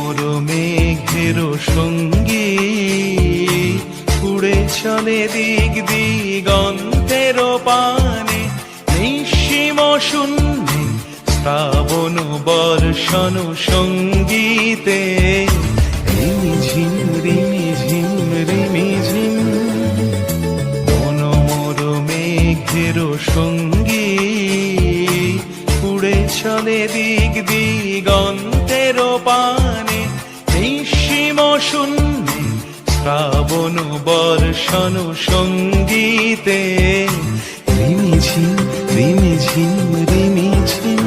মোর মেঘের সঙ্গী উড়ে চলে দিক দিগন্তের পানে, নিঃসীম শূন্যে শ্রাবণ বর্ষণ সঙ্গীতে রিমিঝিম রিমিঝিম রিমিঝিম। মন মোর মেঘের সঙ্গী উড়ে চলে দিক দিগন্তের পানে, নিঃসীম শূন্যে শ্রাবণ বর্ষণ সঙ্গীতে রিমিঝিম রিমিঝিম রিমিঝিম।